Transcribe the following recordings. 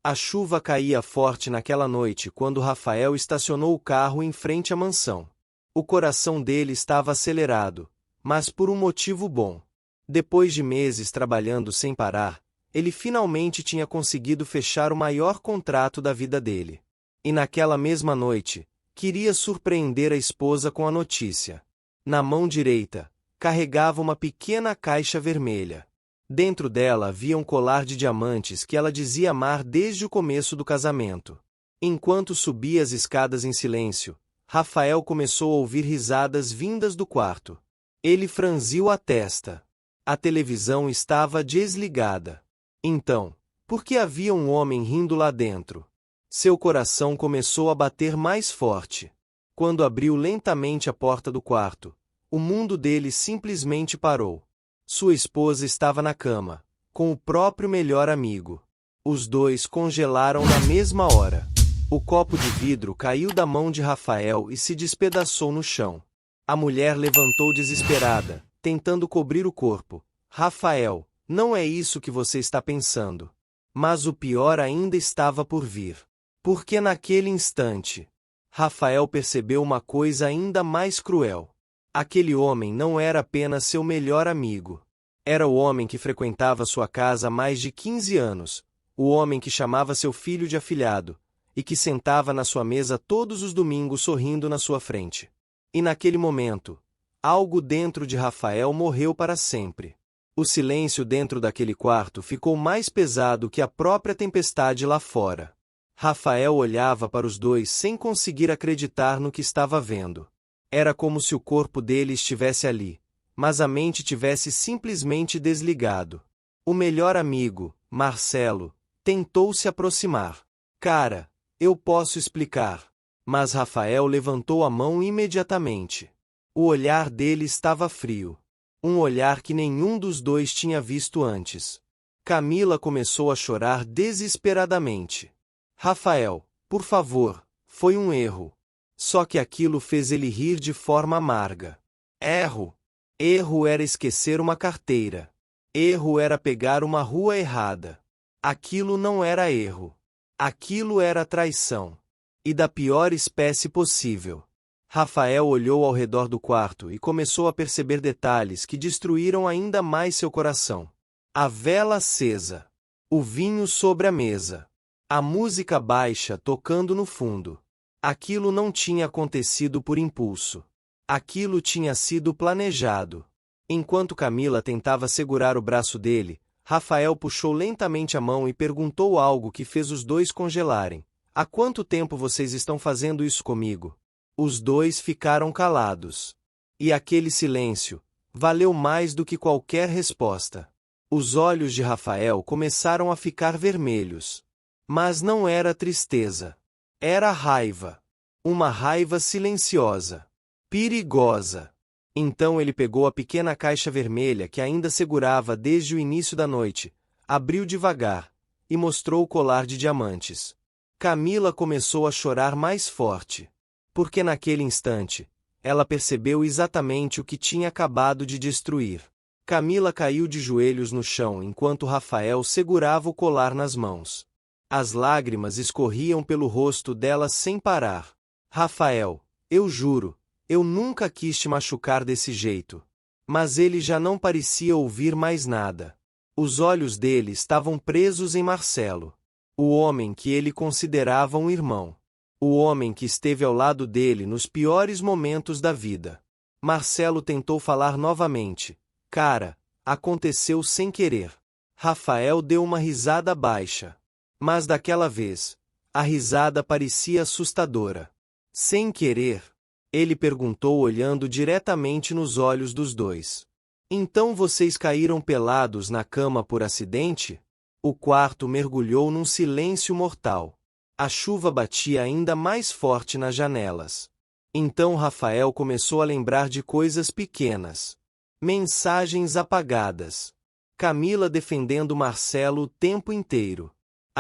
A chuva caía forte naquela noite quando Rafael estacionou o carro em frente à mansão. O coração dele estava acelerado, mas por um motivo bom. Depois de meses trabalhando sem parar, ele finalmente tinha conseguido fechar o maior contrato da vida dele. E naquela mesma noite, queria surpreender a esposa com a notícia. Na mão direita, carregava uma pequena caixa vermelha. Dentro dela havia um colar de diamantes que ela dizia amar desde o começo do casamento. Enquanto subia as escadas em silêncio, Rafael começou a ouvir risadas vindas do quarto. Ele franziu a testa. A televisão estava desligada. Então, por que havia um homem rindo lá dentro? Seu coração começou a bater mais forte. Quando abriu lentamente a porta do quarto, o mundo dele simplesmente parou. Sua esposa estava na cama, com o próprio melhor amigo. Os dois congelaram na mesma hora. O copo de vidro caiu da mão de Rafael e se despedaçou no chão. A mulher levantou desesperada, tentando cobrir o corpo. Rafael, não é isso que você está pensando. Mas o pior ainda estava por vir. Porque naquele instante, Rafael percebeu uma coisa ainda mais cruel. Aquele homem não era apenas seu melhor amigo. Era o homem que frequentava sua casa há mais de 15 anos, o homem que chamava seu filho de afilhado, e que sentava na sua mesa todos os domingos sorrindo na sua frente. E naquele momento, algo dentro de Rafael morreu para sempre. O silêncio dentro daquele quarto ficou mais pesado que a própria tempestade lá fora. Rafael olhava para os dois sem conseguir acreditar no que estava vendo. Era como se o corpo dele estivesse ali, mas a mente tivesse simplesmente desligado. O melhor amigo, Marcelo, tentou se aproximar. Cara, eu posso explicar. Mas Rafael levantou a mão imediatamente. O olhar dele estava frio. Um olhar que nenhum dos dois tinha visto antes. Camila começou a chorar desesperadamente. Rafael, por favor, foi um erro. Só que aquilo fez ele rir de forma amarga. Erro. Erro era esquecer uma carteira. Erro era pegar uma rua errada. Aquilo não era erro. Aquilo era traição. E da pior espécie possível. Rafael olhou ao redor do quarto e começou a perceber detalhes que destruíram ainda mais seu coração. A vela acesa. O vinho sobre a mesa. A música baixa tocando no fundo. Aquilo não tinha acontecido por impulso. Aquilo tinha sido planejado. Enquanto Camila tentava segurar o braço dele, Rafael puxou lentamente a mão e perguntou algo que fez os dois congelarem. Há quanto tempo vocês estão fazendo isso comigo? Os dois ficaram calados. E aquele silêncio valeu mais do que qualquer resposta. Os olhos de Rafael começaram a ficar vermelhos. Mas não era tristeza. Era raiva. Uma raiva silenciosa. Perigosa. Então ele pegou a pequena caixa vermelha que ainda segurava desde o início da noite, abriu devagar, e mostrou o colar de diamantes. Camila começou a chorar mais forte. Porque naquele instante, ela percebeu exatamente o que tinha acabado de destruir. Camila caiu de joelhos no chão enquanto Rafael segurava o colar nas mãos. As lágrimas escorriam pelo rosto dela sem parar. Rafael, eu juro, eu nunca quis te machucar desse jeito. Mas ele já não parecia ouvir mais nada. Os olhos dele estavam presos em Marcelo. O homem que ele considerava um irmão. O homem que esteve ao lado dele nos piores momentos da vida. Marcelo tentou falar novamente. Cara, aconteceu sem querer. Rafael deu uma risada baixa. Mas daquela vez, a risada parecia assustadora. Sem querer? Ele perguntou olhando diretamente nos olhos dos dois. Então vocês caíram pelados na cama por acidente? O quarto mergulhou num silêncio mortal. A chuva batia ainda mais forte nas janelas. Então Rafael começou a lembrar de coisas pequenas. Mensagens apagadas. Camila defendendo Marcelo o tempo inteiro.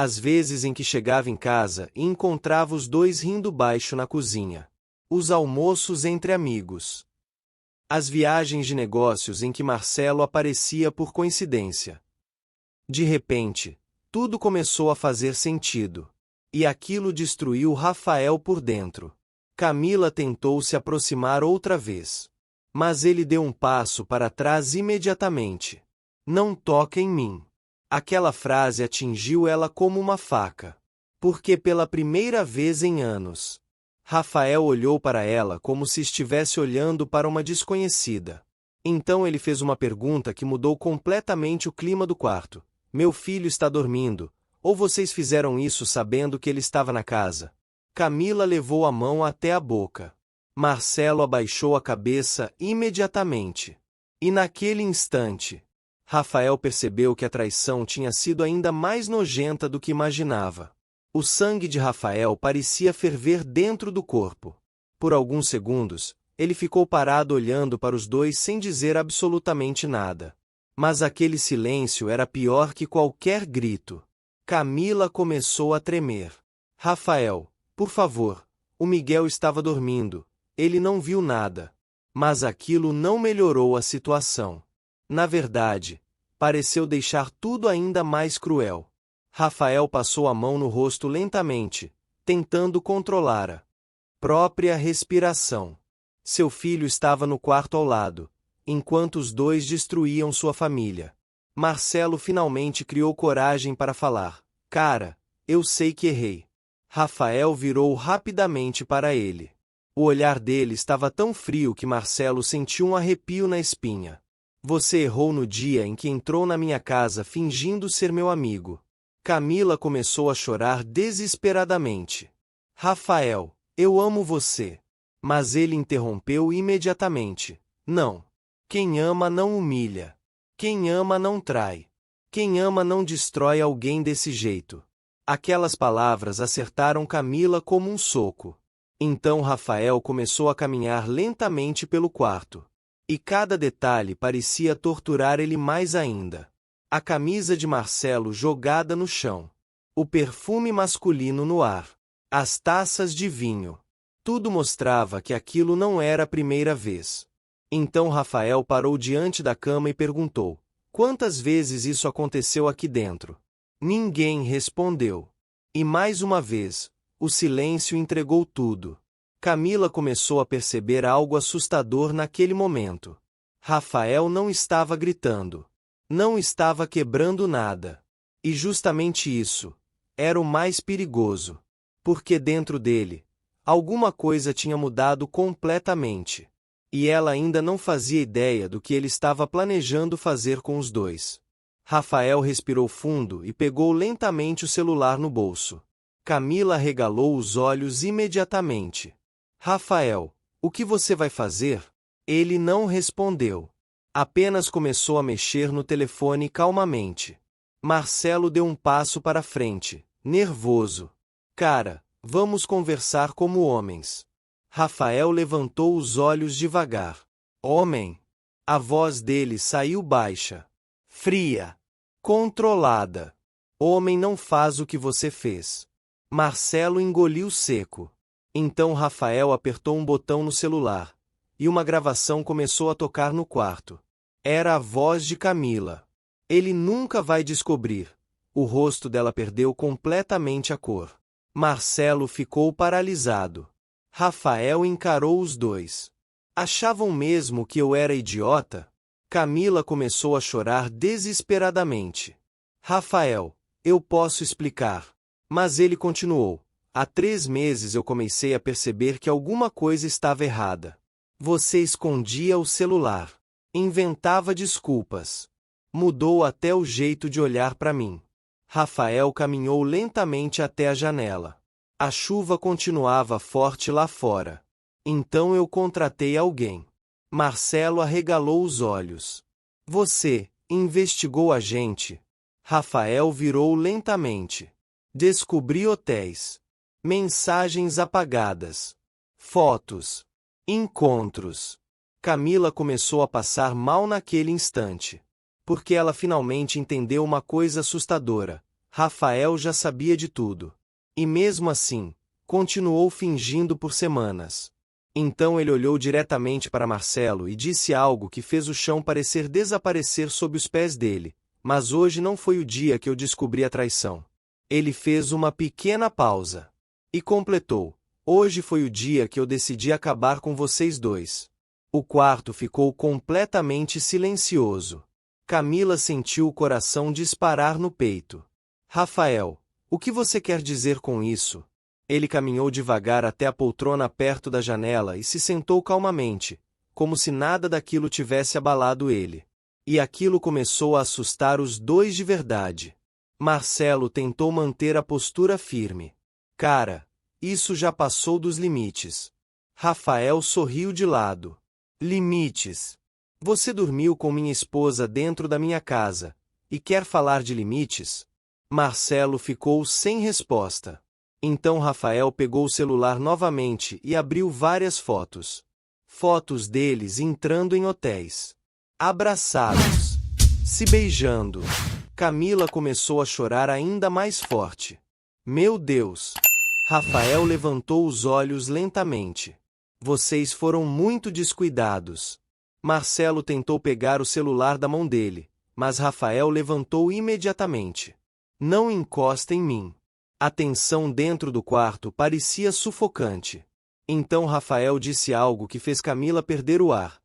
As vezes em que chegava em casa e encontrava os dois rindo baixo na cozinha. Os almoços entre amigos. As viagens de negócios em que Marcelo aparecia por coincidência. De repente, Tudo começou a fazer sentido. E aquilo destruiu Rafael por dentro. Camila tentou se aproximar outra vez. Mas ele deu um passo para trás imediatamente. Não toque em mim. Aquela frase atingiu ela como uma faca. Porque pela primeira vez em anos, Rafael olhou para ela como se estivesse olhando para uma desconhecida. Então ele fez uma pergunta que mudou completamente o clima do quarto. Meu filho está dormindo, ou vocês fizeram isso sabendo que ele estava na casa? Camila levou a mão até a boca. Marcelo abaixou a cabeça imediatamente. E naquele instante, Rafael percebeu que a traição tinha sido ainda mais nojenta do que imaginava. O sangue de Rafael parecia ferver dentro do corpo. Por alguns segundos, ele ficou parado olhando para os dois sem dizer absolutamente nada. Mas aquele silêncio era pior que qualquer grito. Camila começou a tremer. Rafael, por favor, o Miguel estava dormindo. Ele não viu nada. Mas aquilo não melhorou a situação. Na verdade, pareceu deixar tudo ainda mais cruel. Rafael passou a mão no rosto lentamente, tentando controlar a própria respiração. Seu filho estava no quarto ao lado, enquanto os dois destruíam sua família. Marcelo finalmente criou coragem para falar. Cara, eu sei que errei. Rafael virou rapidamente para ele. O olhar dele estava tão frio que Marcelo sentiu um arrepio na espinha. Você errou no dia em que entrou na minha casa fingindo ser meu amigo. Camila começou a chorar desesperadamente. Rafael, eu amo você. Mas ele interrompeu imediatamente. Não. Quem ama não humilha. Quem ama não trai. Quem ama não destrói alguém desse jeito. Aquelas palavras acertaram Camila como um soco. Então Rafael começou a caminhar lentamente pelo quarto. E cada detalhe parecia torturar ele mais ainda. A camisa de Marcelo jogada no chão. O perfume masculino no ar. As taças de vinho. Tudo mostrava que aquilo não era a primeira vez. Então Rafael parou diante da cama e perguntou: quantas vezes isso aconteceu aqui dentro? Ninguém respondeu. E mais uma vez, o silêncio entregou tudo. Camila começou a perceber algo assustador naquele momento. Rafael não estava gritando. Não estava quebrando nada. E justamente isso era o mais perigoso. Porque dentro dele, alguma coisa tinha mudado completamente. E ela ainda não fazia ideia do que ele estava planejando fazer com os dois. Rafael respirou fundo e pegou lentamente o celular no bolso. Camila arregalou os olhos imediatamente. Rafael, o que você vai fazer? Ele não respondeu. Apenas começou a mexer no telefone calmamente. Marcelo deu um passo para frente, nervoso. Cara, vamos conversar como homens. Rafael levantou os olhos devagar. Homem? A voz dele saiu baixa, fria, controlada. Homem não faz o que você fez. Marcelo engoliu seco. Então Rafael apertou um botão no celular, e uma gravação começou a tocar no quarto. Era a voz de Camila. Ele nunca vai descobrir. O rosto dela perdeu completamente a cor. Marcelo ficou paralisado. Rafael encarou os dois. Achavam mesmo que eu era idiota? Camila começou a chorar desesperadamente. Rafael, eu posso explicar. Mas ele continuou. Há 3 meses eu comecei a perceber que alguma coisa estava errada. Você escondia o celular. Inventava desculpas. Mudou até o jeito de olhar para mim. Rafael caminhou lentamente até a janela. A chuva continuava forte lá fora. Então eu contratei alguém. Marcelo arregalou os olhos. Você investigou a gente? Rafael virou lentamente. Descobri hotéis. Mensagens apagadas. Fotos. Encontros. Camila começou a passar mal naquele instante. Porque ela finalmente entendeu uma coisa assustadora. Rafael já sabia de tudo. E mesmo assim, continuou fingindo por semanas. Então ele olhou diretamente para Marcelo e disse algo que fez o chão parecer desaparecer sob os pés dele. Mas hoje não foi o dia que eu descobri a traição. Ele fez uma pequena pausa. E completou: hoje foi o dia que eu decidi acabar com vocês dois. O quarto ficou completamente silencioso. Camila sentiu o coração disparar no peito. Rafael, o que você quer dizer com isso? Ele caminhou devagar até a poltrona perto da janela e se sentou calmamente, como se nada daquilo tivesse abalado ele. E aquilo começou a assustar os dois de verdade. Marcelo tentou manter a postura firme. Cara, isso já passou dos limites. Rafael sorriu de lado. Limites? Você dormiu com minha esposa dentro da minha casa, e quer falar de limites? Marcelo ficou sem resposta. Então Rafael pegou o celular novamente e abriu várias fotos. Fotos deles entrando em hotéis. Abraçados. Se beijando. Camila começou a chorar ainda mais forte. Meu Deus! Rafael levantou os olhos lentamente. Vocês foram muito descuidados. Marcelo tentou pegar o celular da mão dele, mas Rafael levantou imediatamente. Não encosta em mim. A tensão dentro do quarto parecia sufocante. Então Rafael disse algo que fez Camila perder o ar.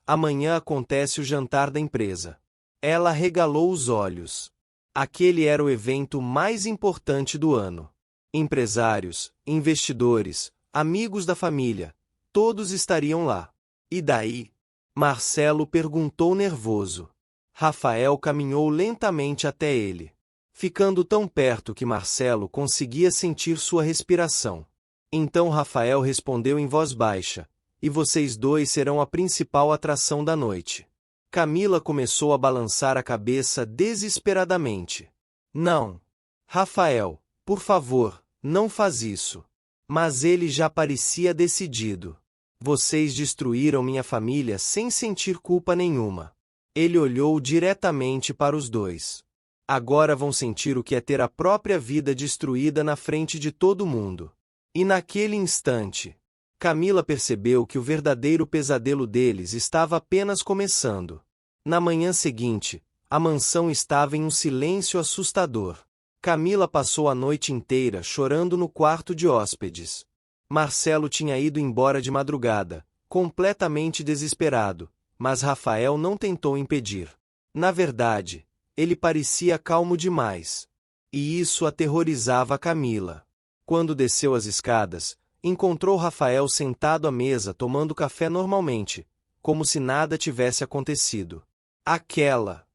Amanhã acontece o jantar da empresa. Ela regalou os olhos. Aquele era o evento mais importante do ano. Empresários, investidores, amigos da família, todos estariam lá. E daí? Marcelo perguntou nervoso. Rafael caminhou lentamente até ele, ficando tão perto que Marcelo conseguia sentir sua respiração. Então Rafael respondeu em voz baixa: e vocês dois serão a principal atração da noite. Camila começou a balançar a cabeça desesperadamente. Não. Rafael, por favor, não faz isso. Mas ele já parecia decidido. Vocês destruíram minha família sem sentir culpa nenhuma. Ele olhou diretamente para os dois. Agora vão sentir o que é ter a própria vida destruída na frente de todo mundo. E naquele instante, Camila percebeu que o verdadeiro pesadelo deles estava apenas começando. Na manhã seguinte, a mansão estava em um silêncio assustador. Camila passou a noite inteira chorando no quarto de hóspedes. Marcelo tinha ido embora de madrugada, completamente desesperado, mas Rafael não tentou impedir. Na verdade, ele parecia calmo demais. E isso aterrorizava Camila. Quando desceu as escadas, encontrou Rafael sentado à mesa tomando café normalmente, como se nada tivesse acontecido. Aquela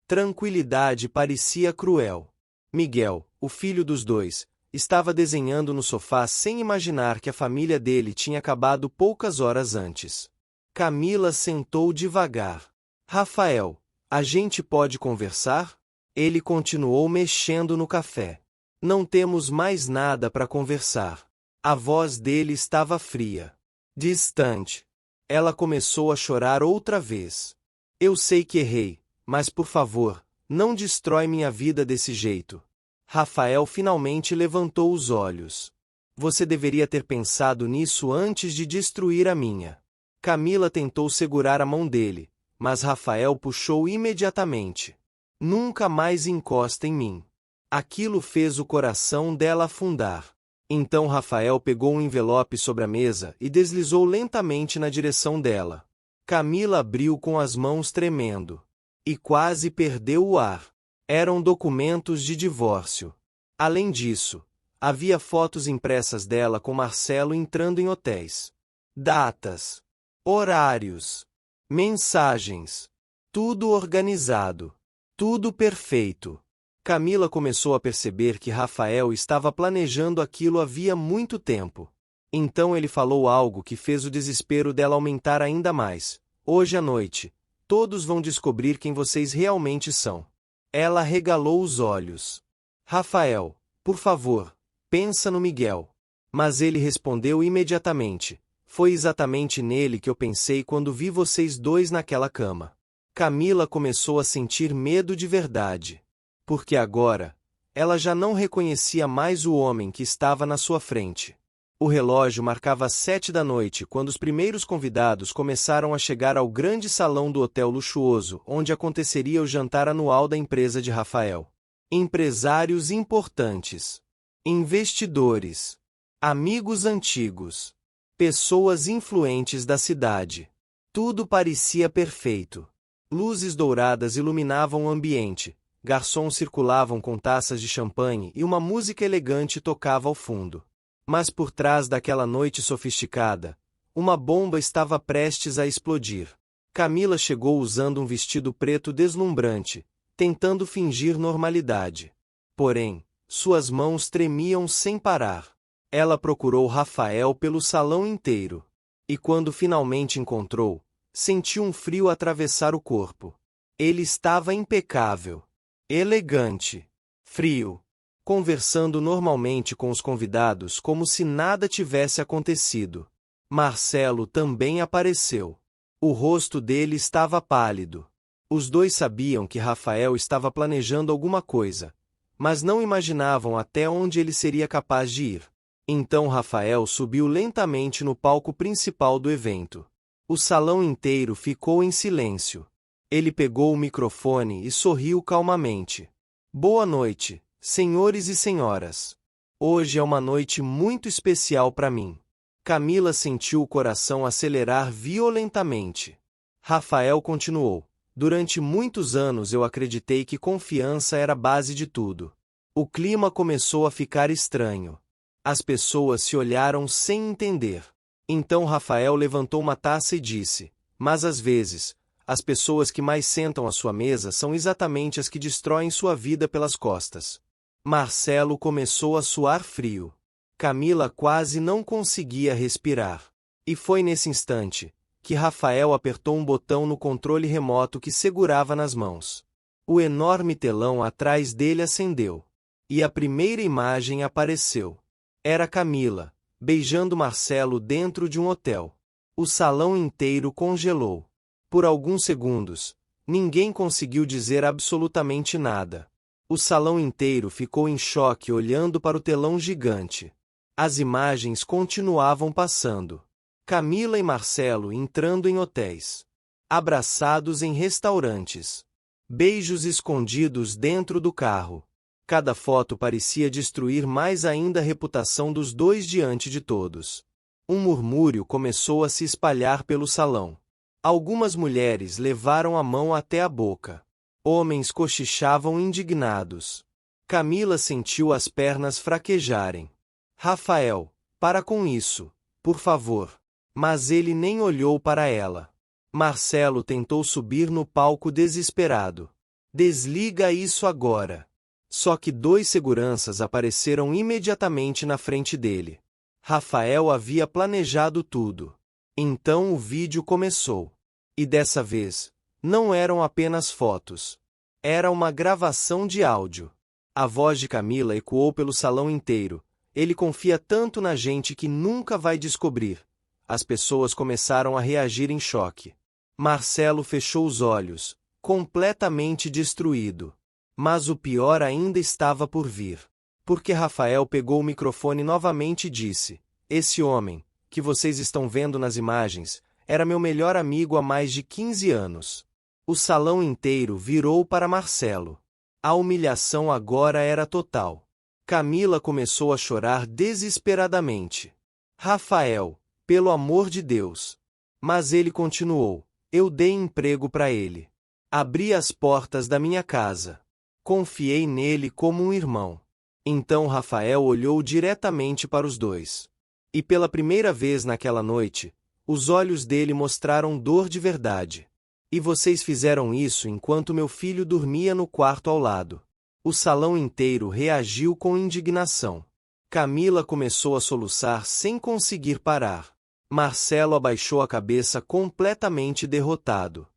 tranquilidade parecia cruel. Miguel, o filho dos dois, estava desenhando no sofá sem imaginar que a família dele tinha acabado poucas horas antes. Camila sentou devagar. Rafael, a gente pode conversar? Ele continuou mexendo no café. Não temos mais nada para conversar. A voz dele estava fria, distante. Ela começou a chorar outra vez. Eu sei que errei, mas por favor, não destrói minha vida desse jeito. Rafael finalmente levantou os olhos. Você deveria ter pensado nisso antes de destruir a minha. Camila tentou segurar a mão dele, mas Rafael puxou imediatamente. Nunca mais encosta em mim. Aquilo fez o coração dela afundar. Então Rafael pegou um envelope sobre a mesa e deslizou lentamente na direção dela. Camila abriu com as mãos tremendo. E quase perdeu o ar. Eram documentos de divórcio. Além disso, havia fotos impressas dela com Marcelo entrando em hotéis. Datas, horários, mensagens. Tudo organizado. Tudo perfeito. Camila começou a perceber que Rafael estava planejando aquilo havia muito tempo. Então ele falou algo que fez o desespero dela aumentar ainda mais. Hoje à noite, todos vão descobrir quem vocês realmente são. Ela regalou os olhos. Rafael, por favor, pensa no Miguel. Mas ele respondeu imediatamente. Foi exatamente nele que eu pensei quando vi vocês dois naquela cama. Camila começou a sentir medo de verdade. Porque agora, ela já não reconhecia mais o homem que estava na sua frente. O relógio marcava 7 da noite quando os primeiros convidados começaram a chegar ao grande salão do hotel luxuoso, onde aconteceria o jantar anual da empresa de Rafael. Empresários importantes, investidores, amigos antigos, pessoas influentes da cidade. Tudo parecia perfeito. Luzes douradas iluminavam o ambiente, garçons circulavam com taças de champanhe e uma música elegante tocava ao fundo. Mas por trás daquela noite sofisticada, uma bomba estava prestes a explodir. Camila chegou usando um vestido preto deslumbrante, tentando fingir normalidade. Porém, suas mãos tremiam sem parar. Ela procurou Rafael pelo salão inteiro. E quando finalmente encontrou, sentiu um frio atravessar o corpo. Ele estava impecável, elegante, frio, conversando normalmente com os convidados como se nada tivesse acontecido. Marcelo também apareceu. O rosto dele estava pálido. Os dois sabiam que Rafael estava planejando alguma coisa, mas não imaginavam até onde ele seria capaz de ir. Então Rafael subiu lentamente no palco principal do evento. O salão inteiro ficou em silêncio. Ele pegou o microfone e sorriu calmamente. Boa noite, senhores e senhoras. Hoje é uma noite muito especial para mim. Camila sentiu o coração acelerar violentamente. Rafael continuou. Durante muitos anos eu acreditei que confiança era a base de tudo. O clima começou a ficar estranho. As pessoas se olharam sem entender. Então Rafael levantou uma taça e disse: mas às vezes, as pessoas que mais sentam à sua mesa são exatamente as que destroem sua vida pelas costas. Marcelo começou a suar frio. Camila quase não conseguia respirar. E foi nesse instante que Rafael apertou um botão no controle remoto que segurava nas mãos. O enorme telão atrás dele acendeu. E a primeira imagem apareceu. Era Camila, beijando Marcelo dentro de um hotel. O salão inteiro congelou. Por alguns segundos, ninguém conseguiu dizer absolutamente nada. O salão inteiro ficou em choque olhando para o telão gigante. As imagens continuavam passando. Camila e Marcelo entrando em hotéis. Abraçados em restaurantes. Beijos escondidos dentro do carro. Cada foto parecia destruir mais ainda a reputação dos dois diante de todos. Um murmúrio começou a se espalhar pelo salão. Algumas mulheres levaram a mão até a boca. Homens cochichavam indignados. Camila sentiu as pernas fraquejarem. Rafael, para com isso, por favor. Mas ele nem olhou para ela. Marcelo tentou subir no palco desesperado. Desliga isso agora. Só que dois seguranças apareceram imediatamente na frente dele. Rafael havia planejado tudo. Então o vídeo começou. E dessa vez, não eram apenas fotos. Era uma gravação de áudio. A voz de Camila ecoou pelo salão inteiro. Ele confia tanto na gente que nunca vai descobrir. As pessoas começaram a reagir em choque. Marcelo fechou os olhos, completamente destruído. Mas o pior ainda estava por vir. Porque Rafael pegou o microfone novamente e disse: esse homem, que vocês estão vendo nas imagens, era meu melhor amigo há mais de 15 anos. O salão inteiro virou para Marcelo. A humilhação agora era total. Camila começou a chorar desesperadamente. Rafael, pelo amor de Deus. Mas ele continuou: eu dei emprego para ele. Abri as portas da minha casa. Confiei nele como um irmão. Então Rafael olhou diretamente para os dois. E pela primeira vez naquela noite, os olhos dele mostraram dor de verdade. E vocês fizeram isso enquanto meu filho dormia no quarto ao lado. O salão inteiro reagiu com indignação. Camila começou a soluçar sem conseguir parar. Marcelo abaixou a cabeça completamente derrotado.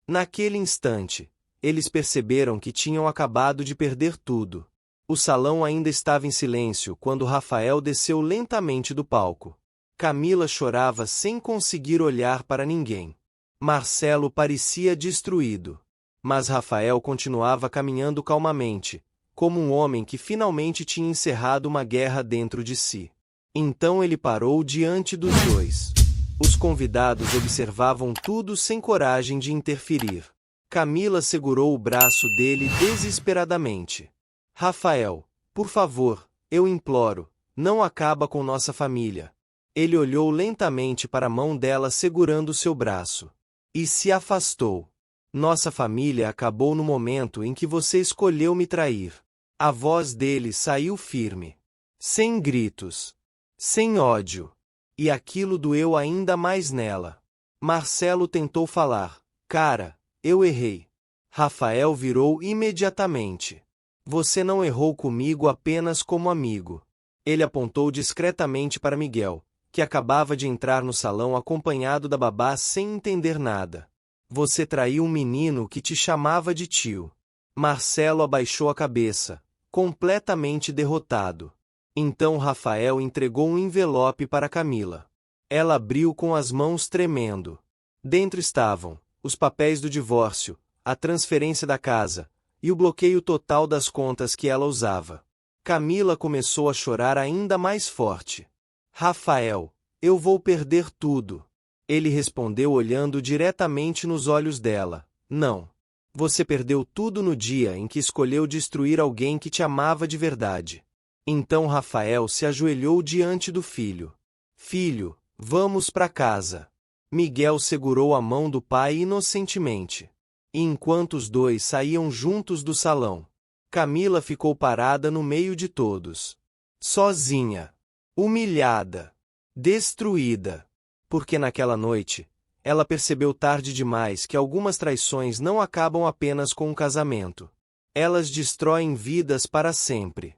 Naquele instante, eles perceberam que tinham acabado de perder tudo. O salão ainda estava em silêncio quando Rafael desceu lentamente do palco. Camila chorava sem conseguir olhar para ninguém. Marcelo parecia destruído. Mas Rafael continuava caminhando calmamente, como um homem que finalmente tinha encerrado uma guerra dentro de si. Então ele parou diante dos dois. Os convidados observavam tudo sem coragem de interferir. Camila segurou o braço dele desesperadamente. Rafael, por favor, eu imploro, não acaba com nossa família. Ele olhou lentamente para a mão dela segurando seu braço. E se afastou. Nossa família acabou no momento em que você escolheu me trair. A voz dele saiu firme. Sem gritos. Sem ódio. E aquilo doeu ainda mais nela. Marcelo tentou falar. Cara, eu errei. Rafael virou imediatamente. Você não errou comigo apenas como amigo. Ele apontou discretamente para Miguel, que acabava de entrar no salão acompanhado da babá sem entender nada. Você traiu um menino que te chamava de tio. Marcelo abaixou a cabeça, completamente derrotado. Então Rafael entregou um envelope para Camila. Ela abriu com as mãos tremendo. Dentro estavam os papéis do divórcio, a transferência da casa e o bloqueio total das contas que ela usava. Camila começou a chorar ainda mais forte. Rafael, eu vou perder tudo. Ele respondeu olhando diretamente nos olhos dela. Não. Você perdeu tudo no dia em que escolheu destruir alguém que te amava de verdade. Então Rafael se ajoelhou diante do filho. Filho, vamos para casa. Miguel segurou a mão do pai inocentemente. E enquanto os dois saíam juntos do salão, Camila ficou parada no meio de todos. Sozinha. Humilhada. Destruída. Porque naquela noite, ela percebeu tarde demais que algumas traições não acabam apenas com um casamento. Elas destroem vidas para sempre.